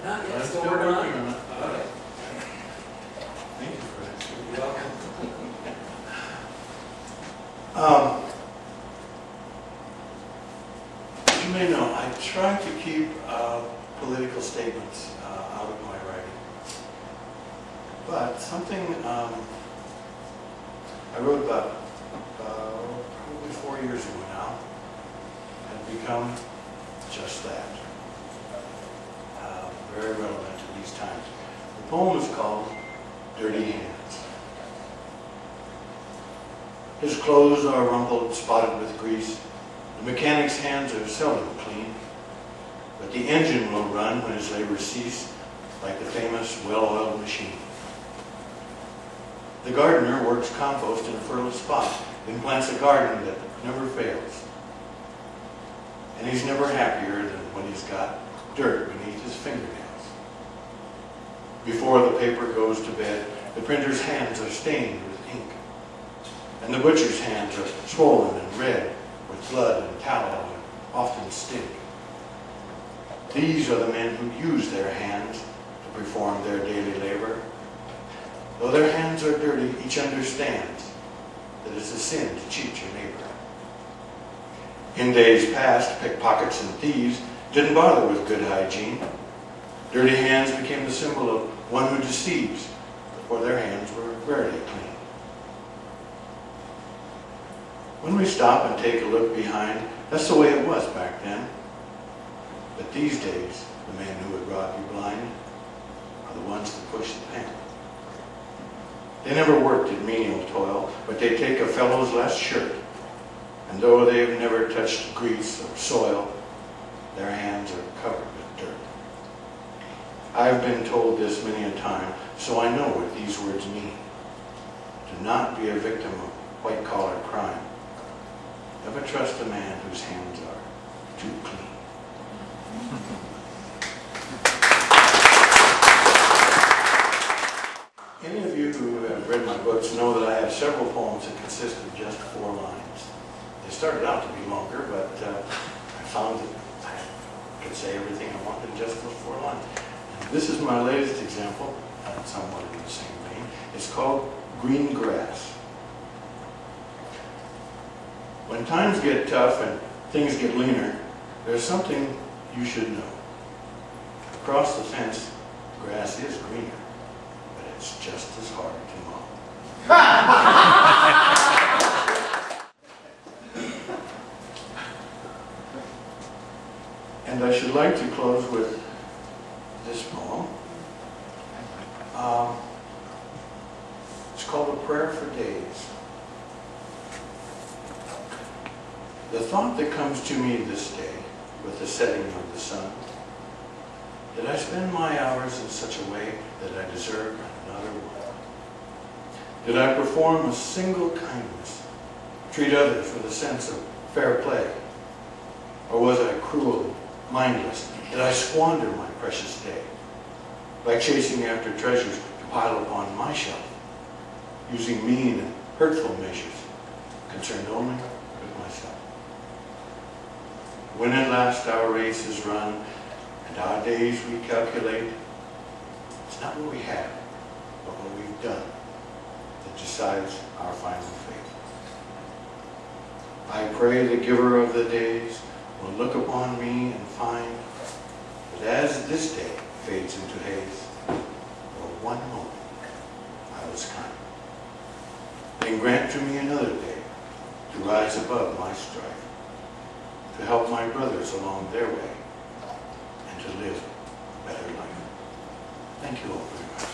Not yet, I'm still still working on working it. on it. Okay. Thank you for that. You're welcome. You may know, I try to keep political statements out of my writing. But something I wrote about probably 4 years ago now had become just that. Very relevant to these times. The poem is called Dirty Hands. His clothes are rumpled, spotted with grease. The mechanic's hands are seldom clean, but the engine will run when his labor cease, like the famous well-oiled machine. The gardener works compost in a fertile spot, then plants a garden that never fails. And he's never happier than when he's got dirt beneath his fingernails. Before the paper goes to bed, the printer's hands are stained with ink, and the butcher's hands are swollen and red with blood and tallow and often stink. These are the men who use their hands to perform their daily labor. Though their hands are dirty, each understands that it's a sin to cheat your neighbor. In days past, pickpockets and thieves didn't bother with good hygiene. Dirty hands became the symbol of one who deceives, for their hands were rarely clean. When we stop and take a look behind, that's the way it was back then. But these days, the men who would rob you blind are the ones that push the pen. They never worked at menial toil, but they take a fellow's last shirt, and though they've never touched grease or soil, their hands are covered with dirt. I've been told this many a time, so I know what these words mean. Do not be a victim of white-collar crime. Never trust a man whose hands are too clean. Any of you who have read my books know that I have several poems that consist of just 4 lines. They started out to be longer, but I found that I could say everything I want in just those 4 lines. This is my latest example, somewhat in the same vein. It's called Green Grass. When times get tough and things get leaner, there's something you should know. Across the fence, grass is greener, but it's just as hard to mow. And I should like to close with this poem. It's called A Prayer for Days. The thought that comes to me this day, with the setting of the sun, that I spend my hours in such a way that I deserve another one. Did I perform a single kindness, treat others with a sense of fair play? Or was I cruel and mindless? Did I squander my precious day by chasing after treasures to pile upon my shelf, using mean and hurtful measures, concerned only with myself? When at last our race is run and our days we calculate, it's not what we have, but what we've done that decides our final fate. I pray the giver of the days will look upon me and find that as this day fades into haze, for one moment I was kind. Then grant to me another day to rise above my strife, to help my brothers along their way, and to live a better life. Thank you all very much.